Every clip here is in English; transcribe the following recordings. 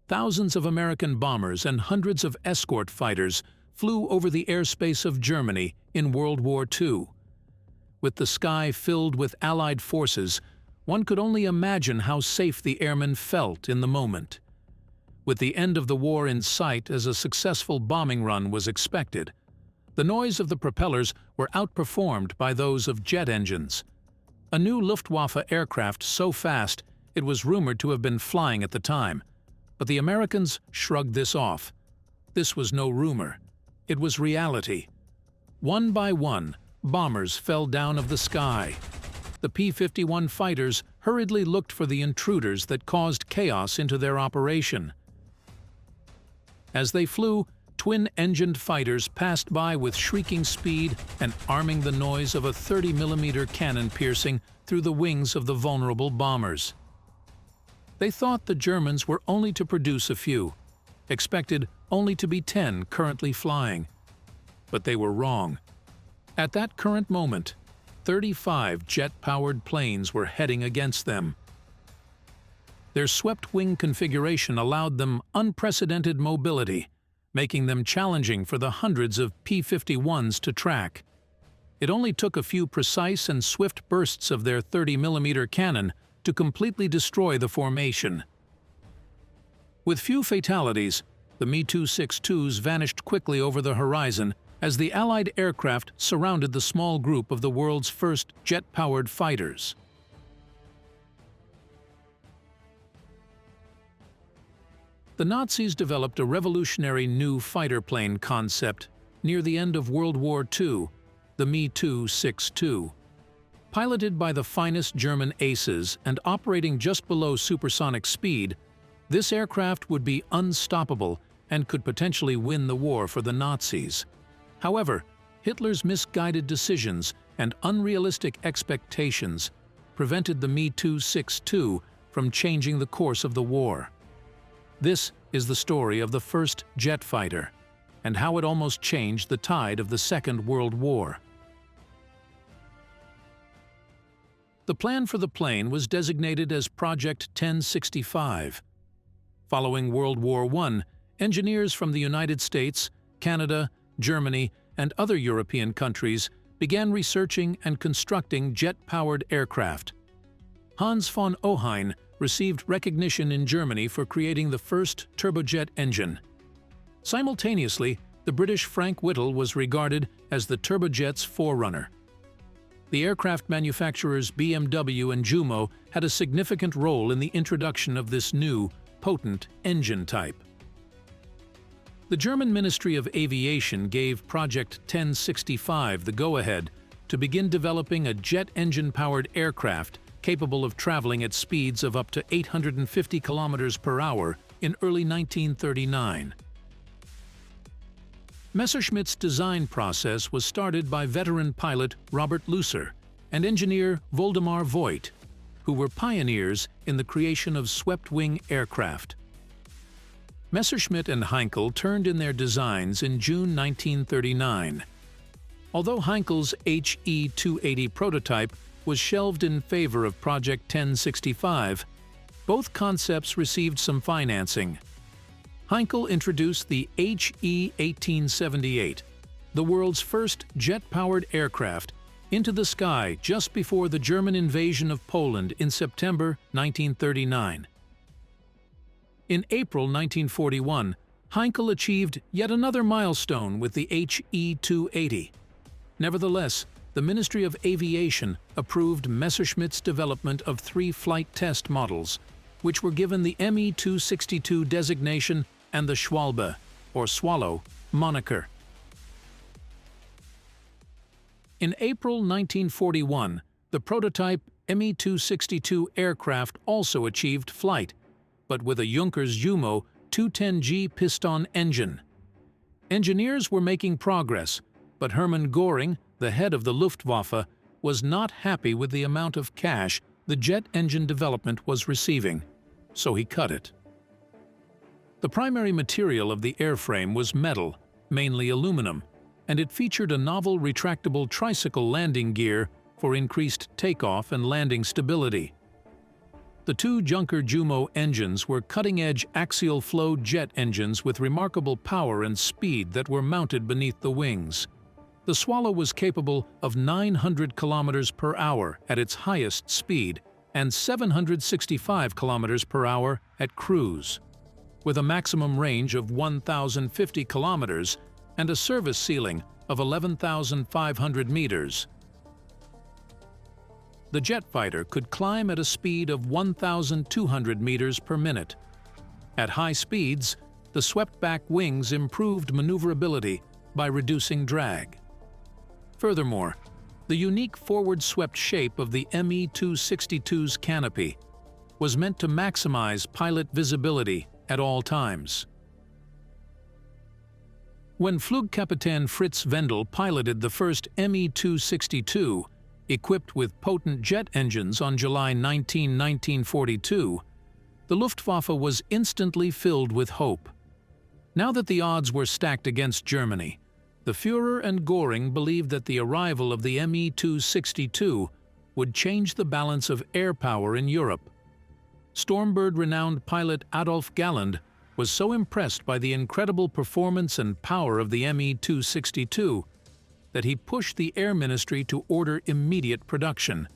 thousands of American bombers and hundreds of escort fighters flew over the airspace of Germany in World War II. With the sky filled with Allied forces, one could only imagine how safe the airmen felt in the moment. With the end of the war in sight as a successful bombing run was expected, the noise of the propellers were outperformed by those of jet engines. A new Luftwaffe aircraft so fast it was rumored to have been flying at the time, but the Americans shrugged this off. This was no rumor. It was reality. One by one, bombers fell down of the sky. The P-51 fighters hurriedly looked for the intruders that caused chaos into their operation. As they flew, twin-engined fighters passed by with shrieking speed and arming the noise of a 30mm cannon piercing through the wings of the vulnerable bombers. They thought the Germans were only to produce a few, expected only to be 10 currently flying. But they were wrong. At that current moment, 35 jet-powered planes were heading against them. Their swept-wing configuration allowed them unprecedented mobility, making them challenging for the hundreds of P-51s to track. It only took a few precise and swift bursts of their 30mm cannon to completely destroy the formation. With few fatalities, the Me-262s vanished quickly over the horizon as the Allied aircraft surrounded the small group of the world's first jet-powered fighters. The Nazis developed a revolutionary new fighter plane concept near the end of World War II, the Me-262. Piloted by the finest German aces and operating just below supersonic speed, this aircraft would be unstoppable and could potentially win the war for the Nazis. However, Hitler's misguided decisions and unrealistic expectations prevented the Me-262 from changing the course of the war. This is the story of the first jet fighter, and how it almost changed the tide of the Second World War. The plan for the plane was designated as Project 1065. Following World War I, engineers from the United States, Canada, Germany, and other European countries began researching and constructing jet-powered aircraft. Hans von Ohain received recognition in Germany for creating the first turbojet engine. Simultaneously, the British Frank Whittle was regarded as the turbojet's forerunner. The aircraft manufacturers BMW and Jumo had a significant role in the introduction of this new, potent engine type. The German Ministry of Aviation gave Project 1065 the go-ahead to begin developing a jet engine-powered aircraft capable of traveling at speeds of up to 850 kilometers per hour in early 1939. Messerschmitt's design process was started by veteran pilot Robert Lusser and engineer Voldemar Voigt, who were pioneers in the creation of swept-wing aircraft. Messerschmitt and Heinkel turned in their designs in June 1939. Although Heinkel's HE-280 prototype was shelved in favor of Project 1065, both concepts received some financing. Heinkel introduced the HE-1878, the world's first jet-powered aircraft, into the sky just before the German invasion of Poland in September 1939. In April 1941, Heinkel achieved yet another milestone with the HE-280. Nevertheless, the Ministry of Aviation approved Messerschmitt's development of 3 flight test models, which were given the Me-262 designation and the Schwalbe, or Swallow, moniker. In April 1941, the prototype Me-262 aircraft also achieved flight, but with a Junkers Jumo 210G piston engine. Engineers were making progress, but Hermann Göring, the head of the Luftwaffe, was not happy with the amount of cash the jet engine development was receiving, so he cut it. The primary material of the airframe was metal, mainly aluminum, and it featured a novel retractable tricycle landing gear for increased takeoff and landing stability. The two Junker Jumo engines were cutting-edge axial-flow jet engines with remarkable power and speed that were mounted beneath the wings. The Swallow was capable of 900 kilometers per hour at its highest speed and 765 kilometers per hour at cruise, with a maximum range of 1,050 kilometers and a service ceiling of 11,500 meters. The jet fighter could climb at a speed of 1,200 meters per minute. At high speeds, the swept-back wings improved maneuverability by reducing drag. Furthermore, the unique forward-swept shape of the Me-262's canopy was meant to maximize pilot visibility at all times. When Flugkapitän Fritz Wendel piloted the first Me-262, equipped with potent jet engines on July 19, 1942, the Luftwaffe was instantly filled with hope. Now that the odds were stacked against Germany, the Führer and Göring believed that the arrival of the Me-262 would change the balance of air power in Europe. Stormbird-renowned pilot Adolf Galland was so impressed by the incredible performance and power of the Me-262 that he pushed the Air Ministry to order immediate production.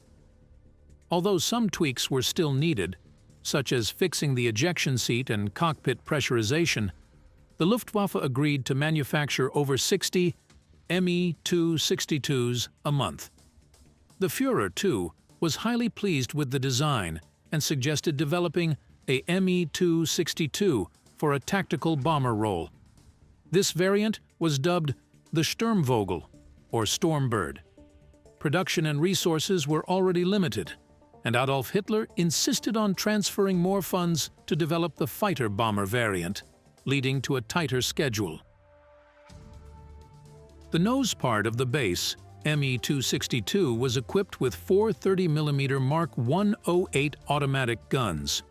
Although some tweaks were still needed, such as fixing the ejection seat and cockpit pressurization, the Luftwaffe agreed to manufacture over 60 Me-262s a month. The Führer, too, was highly pleased with the design and suggested developing a Me-262 for a tactical bomber role. This variant was dubbed the Sturmvogel, or Stormbird. Production and resources were already limited, and Adolf Hitler insisted on transferring more funds to develop the fighter bomber variant, leading to a tighter schedule. The nose part of the base, Me-262, was equipped with four 30mm Mark 108 automatic guns.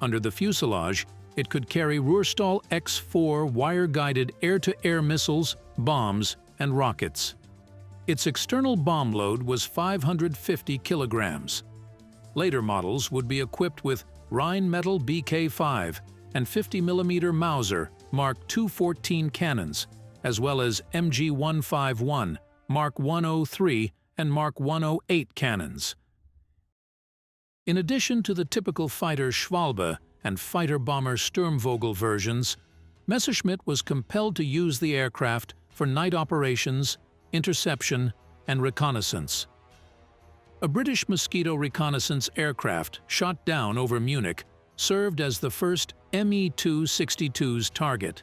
Under the fuselage, it could carry Ruhrstahl X-4 wire-guided air-to-air missiles, bombs, and rockets. Its external bomb load was 550 kilograms. Later models would be equipped with Rheinmetall BK-5 and 50mm Mauser Mark 214 cannons, as well as MG-151, Mark 103, and Mark 108 cannons. In addition to the typical fighter Schwalbe and fighter-bomber Sturmvogel versions, Messerschmitt was compelled to use the aircraft for night operations, interception, and reconnaissance. A British Mosquito reconnaissance aircraft shot down over Munich served as the first Me-262's target.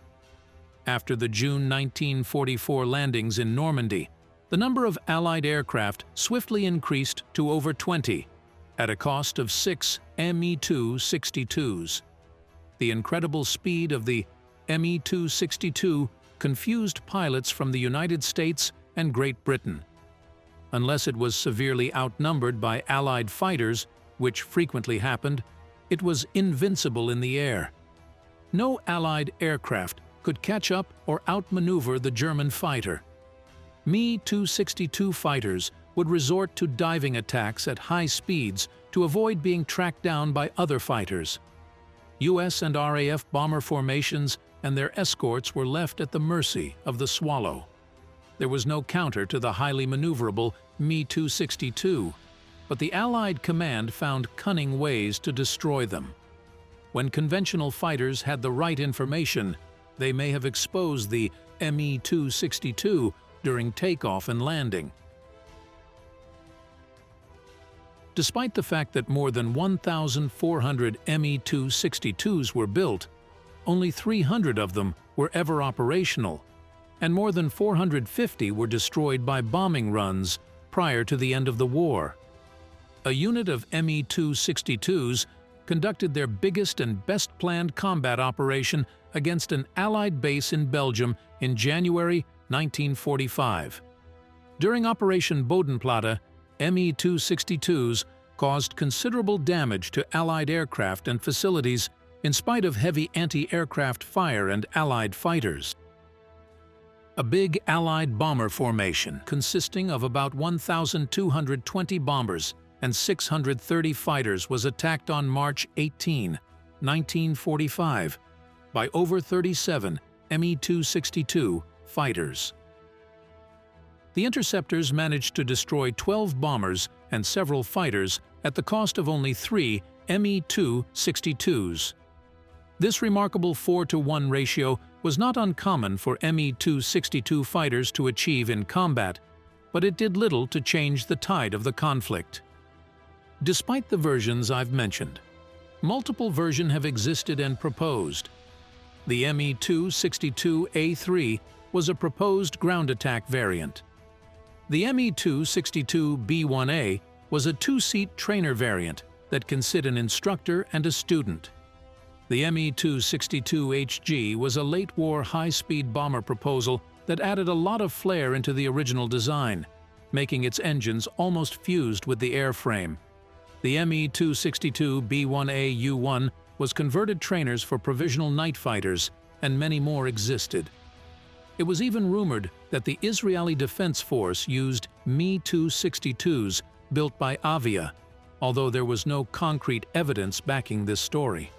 After the June 1944 landings in Normandy, the number of Allied aircraft swiftly increased to over 20, at a cost of 6 Me-262s. The incredible speed of the Me-262 confused pilots from the United States and Great Britain. Unless it was severely outnumbered by Allied fighters, which frequently happened, it was invincible in the air. No Allied aircraft could catch up or outmaneuver the German fighter. Me-262 fighters would resort to diving attacks at high speeds to avoid being tracked down by other fighters. US and RAF bomber formations and their escorts were left at the mercy of the Swallow. There was no counter to the highly maneuverable Me-262, but the Allied command found cunning ways to destroy them. When conventional fighters had the right information, they may have exposed the Me-262 during takeoff and landing. Despite the fact that more than 1,400 Me-262s were built, only 300 of them were ever operational, and more than 450 were destroyed by bombing runs prior to the end of the war. A unit of Me-262s conducted their biggest and best-planned combat operation against an Allied base in Belgium in January 1945. During Operation Bodenplatte, Me-262s caused considerable damage to Allied aircraft and facilities in spite of heavy anti-aircraft fire and Allied fighters. A big Allied bomber formation consisting of about 1,220 bombers and 630 fighters was attacked on March 18, 1945, by over 37 Me-262 fighters. The interceptors managed to destroy 12 bombers and several fighters at the cost of only 3 Me-262s. This remarkable 4-to-1 ratio was not uncommon for Me-262 fighters to achieve in combat, but it did little to change the tide of the conflict. Despite the versions I've mentioned, multiple versions have existed and proposed. The Me-262A3 was a proposed ground attack variant. The Me-262B1A was a two-seat trainer variant that can sit an instructor and a student. The Me-262HG was a late-war high-speed bomber proposal that added a lot of flair into the original design, making its engines almost fused with the airframe. The Me-262B1A-U1 was converted trainers for provisional night fighters, and many more existed. It was even rumored that the Israeli Defense Force used Me-262s built by Avia, although there was no concrete evidence backing this story.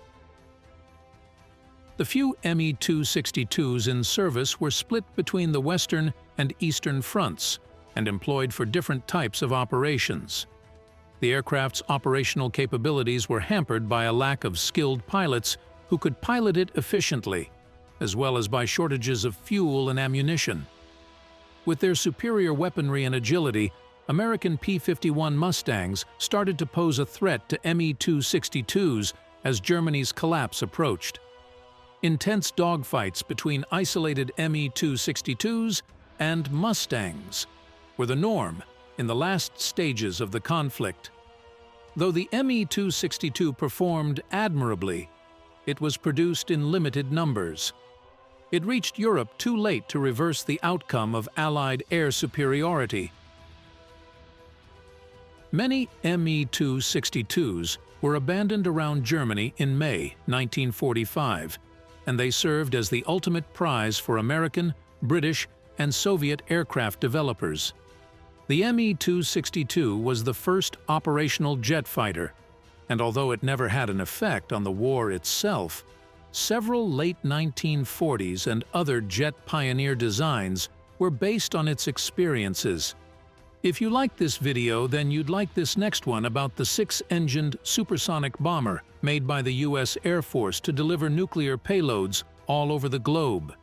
The few Me-262s in service were split between the Western and Eastern fronts and employed for different types of operations. The aircraft's operational capabilities were hampered by a lack of skilled pilots who could pilot it efficiently, as well as by shortages of fuel and ammunition. With their superior weaponry and agility, American P-51 Mustangs started to pose a threat to Me-262s as Germany's collapse approached. Intense dogfights between isolated Me-262s and Mustangs were the norm in the last stages of the conflict. Though the Me-262 performed admirably, it was produced in limited numbers. It reached Europe too late to reverse the outcome of Allied air superiority. Many Me-262s were abandoned around Germany in May 1945, and they served as the ultimate prize for American, British, and Soviet aircraft developers. The Me-262 was the first operational jet fighter, and although it never had an effect on the war itself, several late 1940s and other jet pioneer designs were based on its experiences. If you liked this video, then you'd like this next one about the 6-engined supersonic bomber made by the U.S. Air Force to deliver nuclear payloads all over the globe.